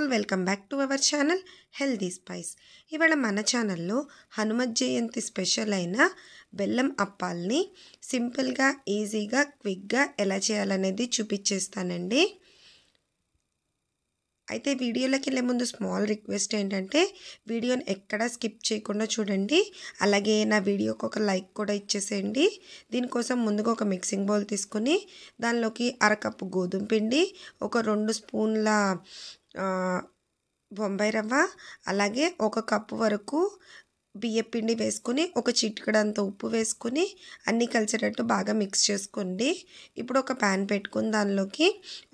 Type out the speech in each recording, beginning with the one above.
All welcome back to our channel healthy spice. ఇవాళ మన ఛానల్లో హనుమత్ జయంతి స్పెషల్ అయిన బెల్లం అప్పాల్ని సింపుల్గా ఈజీగా క్విక్గా ఎలా చేయాలనేది చూపించేస్తానండి. అయితే వీడియోలోకి వెళ్ళే ముందు స్మాల్ రిక్వెస్ట్ ఏంటంటే వీడియోని ఎక్కడా స్కిప్ చేయకుండా చూడండి. అలాగే నా వీడియోకి ఒక లైక్ కూడా ఇచ్చేసేయండి. దీనికోసం ముందుగా ఒక మిక్సింగ్ బౌల్ తీసుకుని దానిలోకి అరకప్పు గోధుమ పిండి, ఒక 2 స్పూన్ల బొంబాయి రవ్వ, అలాగే 1 కప్పు వరకు బియ్యం పిండి వేసుకుని ఒక చిటికెడంత ఉప్పు వేసుకుని అన్నీ కలిసేటట్టు బాగా మిక్స్ చేసుకోండి. ఇప్పుడు ఒక ప్యాన్ పెట్టుకుని దానిలోకి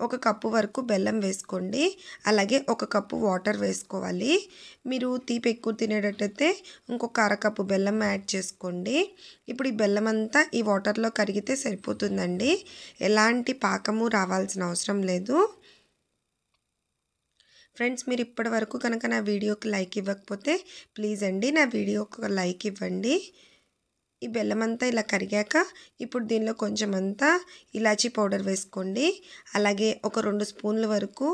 1 కప్పు వరకు బెల్లం వేసుకోండి. అలాగే 1 కప్పు వాటర్ వేసుకోవాలి. మీరు తీపి ఎక్కువ తినేటట్టయితే ఇంకొక అరకప్పు బెల్లం యాడ్ చేసుకోండి. ఇప్పుడు ఈ బెల్లం అంతా ఈ వాటర్లో కరిగితే సరిపోతుందండి. ఎలాంటి పాకము రావాల్సిన అవసరం లేదు. ఫ్రెండ్స్, మీరు ఇప్పటి వరకు కనుక నా వీడియోకి లైక్ ఇవ్వకపోతే ప్లీజ్ అండి నా వీడియోకి ఒక లైక్ ఇవ్వండి. ఈ బెల్లం అంతా ఇలా కరిగాక ఇప్పుడు దీనిలో కొంచెం అంతా ఇలాచీ పౌడర్ వేసుకోండి. అలాగే ఒక 2 స్పూన్ల వరకు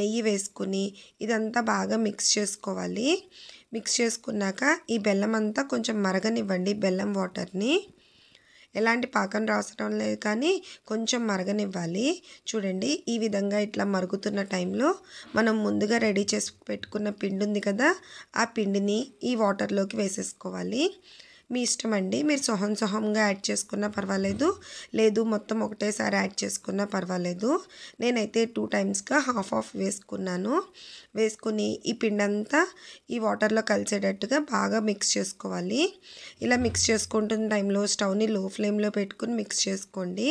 నెయ్యి వేసుకుని ఇదంతా బాగా మిక్స్ చేసుకోవాలి. మిక్స్ చేసుకున్నాక ఈ బెల్లం అంతా కొంచెం మరగనివ్వండి. బెల్లం వాటర్ని ఎలాంటి పాకం రావడం లేదు, కానీ కొంచెం మరగనివ్వాలి. చూడండి, ఈ విధంగా ఇట్లా మరుగుతున్న టైంలో మనం ముందుగా రెడీ చేసి పెట్టుకున్న పిండి ఉంది కదా, ఆ పిండిని ఈ వాటర్లోకి వేసేసుకోవాలి. మీ ఇష్టం అండి, మీరు సొహంగా యాడ్ చేసుకున్నా పర్వాలేదు, లేదు మొత్తం ఒకటేసారి యాడ్ చేసుకున్నా పర్వాలేదు. నేనైతే 2 టైమ్స్గా హాఫ్ వేసుకున్నాను. వేసుకుని ఈ పిండి అంతా ఈ వాటర్లో కలిసేటట్టుగా బాగా మిక్స్ చేసుకోవాలి. ఇలా మిక్స్ చేసుకుంటున్న టైంలో స్టవ్ని లో ఫ్లేమ్లో పెట్టుకుని మిక్స్ చేసుకోండి.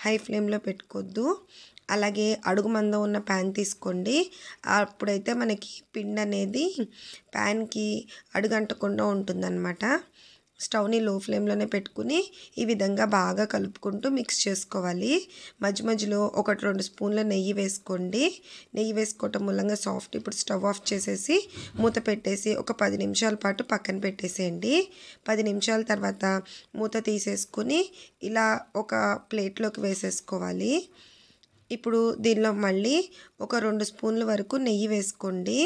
హై ఫ్లేమ్లో పెట్టుకోవద్దు. అలాగే అడుగు మందం ఉన్న ప్యాన్ తీసుకోండి. అప్పుడైతే మనకి పిండి అనేది ప్యాన్కి అడుగంటకుండా ఉంటుందన్నమాట. స్టవ్ని లో ఫ్లేమ్లోనే పెట్టుకుని ఈ విధంగా బాగా కలుపుకుంటూ మిక్స్ చేసుకోవాలి. మధ్యలో 1-2 స్పూన్ల నెయ్యి వేసుకోండి. నెయ్యి వేసుకోవటం మూలంగా సాఫ్ట్. ఇప్పుడు స్టవ్ ఆఫ్ చేసేసి మూత పెట్టేసి ఒక 10 నిమిషాల పాటు పక్కన పెట్టేసేయండి. 10 నిమిషాల తర్వాత మూత తీసేసుకుని ఇలా ఒక ప్లేట్లోకి వేసేసుకోవాలి. ఇప్పుడు దీనిలో మళ్ళీ ఒక 2 స్పూన్ల వరకు నెయ్యి వేసుకోండి.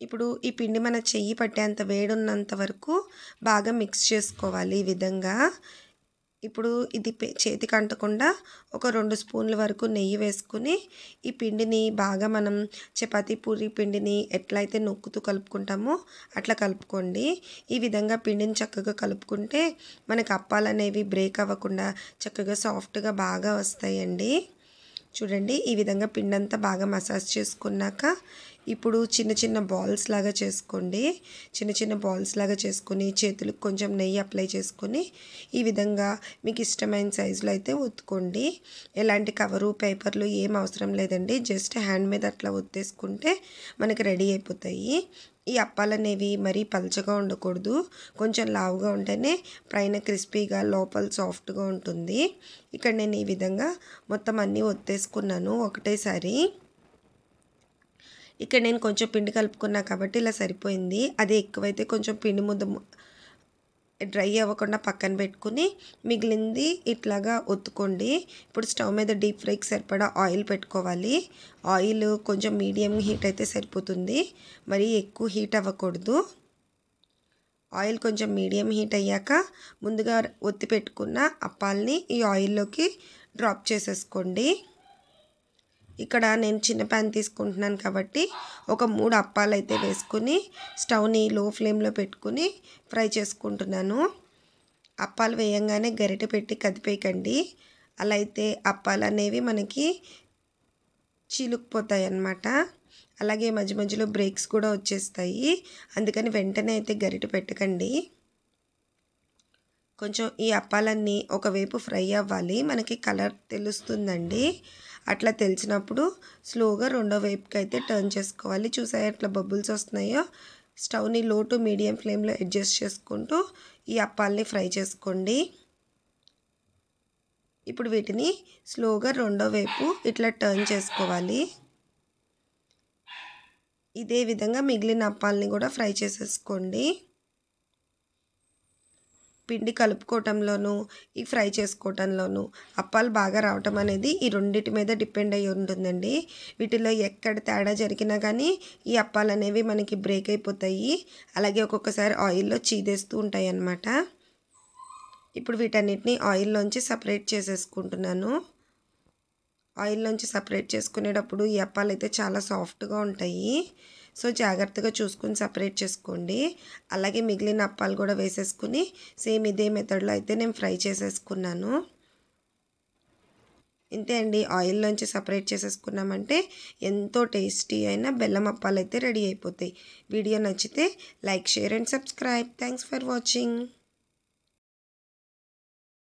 ఇప్పుడు ఈ పిండి మన చెయ్యి పట్టేంత వేడున్నంత వరకు బాగా మిక్స్ చేసుకోవాలి ఈ విధంగా. ఇప్పుడు ఇది చేతికి అంటకుండా ఒక 2 స్పూన్ల వరకు నెయ్యి వేసుకుని ఈ పిండిని బాగా మనం చపాతీ పూరి పిండిని ఎట్లయితే నొక్కుతూ కలుపుకుంటామో అట్లా కలుపుకోండి. ఈ విధంగా పిండిని చక్కగా కలుపుకుంటే మనకు అప్పాలు అనేవి బ్రేక్ అవ్వకుండా చక్కగా సాఫ్ట్గా బాగా వస్తాయండి. చూడండి, ఈ విధంగా పిండి అంతా బాగా మసాజ్ చేసుకున్నాక ఇప్పుడు చిన్న బాల్స్ లాగా చేసుకోండి. చిన్న బాల్స్ లాగా చేసుకుని చేతులకు కొంచెం నెయ్యి అప్లై చేసుకొని ఈ విధంగా మీకు ఇష్టమైన సైజులో అయితే ఒత్తుకోండి. ఎలాంటి కవరు పేపర్లు ఏం అవసరం లేదండి. జస్ట్ హ్యాండ్ మీద అట్లా ఒత్తేసుకుంటే మనకి రెడీ అయిపోతాయి. ఈ అప్పాలు అనేవి మరీ పల్చగా ఉండకూడదు. కొంచెం లావుగా ఉంటేనే పైన క్రిస్పీగా లోపల సాఫ్ట్గా ఉంటుంది. ఇక్కడ నేను ఈ విధంగా మొత్తం అన్నీ ఒత్తేసుకున్నాను ఒకటేసారి. ఇక్కడ నేను కొంచెం పిండి కలుపుకున్నా కాబట్టి ఇలా సరిపోయింది. అదే ఎక్కువైతే కొంచెం పిండి ముద్ద డ్రై అవ్వకుండా పక్కన పెట్టుకుని మిగిలింది ఇట్లాగా ఒత్తుకోండి. ఇప్పుడు స్టవ్ మీద డీప్ ఫ్రైకి సరిపడా ఆయిల్ పెట్టుకోవాలి. ఆయిల్ కొంచెం మీడియం హీట్ అయితే సరిపోతుంది, మరీ ఎక్కువ హీట్ అవ్వకూడదు. ఆయిల్ కొంచెం మీడియం హీట్ అయ్యాక ముందుగా ఒత్తి పెట్టుకున్న అప్పాలని ఈ ఆయిల్లోకి డ్రాప్ చేసేసుకోండి. ఇక్కడ నేను చిన్న ప్యాన్ తీసుకుంటున్నాను కాబట్టి ఒక 3 అప్పాలు అయితే వేసుకుని స్టవ్ని లో ఫ్లేమ్లో పెట్టుకుని ఫ్రై చేసుకుంటున్నాను. అప్పాలు వేయంగానే గరిటె పెట్టి కదిపేయకండి. అలా అయితే అప్పాలు అనేవి మనకి చీలుకుపోతాయి అన్నమాట. అలాగే మధ్యలో బ్రేక్స్ కూడా వచ్చేస్తాయి. అందుకని వెంటనే అయితే గరిటె పెట్టకండి. కొంచెం ఈ అప్పాలన్నీ ఒకవైపు ఫ్రై అవ్వాలి, మనకి కలర్ తెలుస్తుందండి. అట్లా తెలిసినప్పుడు స్లోగా రెండో వైపుకి అయితే టర్న్ చేసుకోవాలి. చూసారా ఎట్లా బబుల్స్ వస్తున్నాయో? స్టవ్ని లో టు మీడియం ఫ్లేమ్లో అడ్జస్ట్ చేసుకుంటూ ఈ అప్పాలని ఫ్రై చేసుకోండి. ఇప్పుడు వీటిని స్లోగా రెండో వైపు ఇట్లా టర్న్ చేసుకోవాలి. ఇదే విధంగా మిగిలిన అప్పాలని కూడా ఫ్రై చేసేసుకోండి. పిండి కలుపుకోవటంలోనూ ఈ ఫ్రై చేసుకోవటంలోనూ అప్పాలు బాగా రావటం అనేది ఈ రెండిటి మీద డిపెండ్ అయ్యి ఉంటుందండి. వీటిలో ఎక్కడ తేడా జరిగినా కానీ ఈ అప్పాలు అనేవి మనకి బ్రేక్ అయిపోతాయి. అలాగే ఒక్కొక్కసారి ఆయిల్లో చీదేస్తూ ఉంటాయి అన్నమాట. ఇప్పుడు వీటన్నిటిని ఆయిల్లోంచి సపరేట్ చేసేసుకుంటున్నాను. ఆయిల్లోంచి సపరేట్ చేసుకునేటప్పుడు ఈ అప్పాలు అయితే చాలా సాఫ్ట్గా ఉంటాయి. సో జాగ్రత్తగా చూసుకుని సపరేట్ చేసుకోండి. అలాగే మిగిలిన అప్పాలు కూడా వేసేసుకుని సేమ్ ఇదే మెథడ్లో అయితే నేను ఫ్రై చేసేసుకున్నాను. ఇంతే అండి, ఆయిల్లోంచి సపరేట్ చేసేసుకున్నామంటే ఎంతో టేస్టీ అయిన బెల్లం అప్పాలు అయితే రెడీ అయిపోతాయి. వీడియో నచ్చితే like, share and subscribe. Thanks for watching.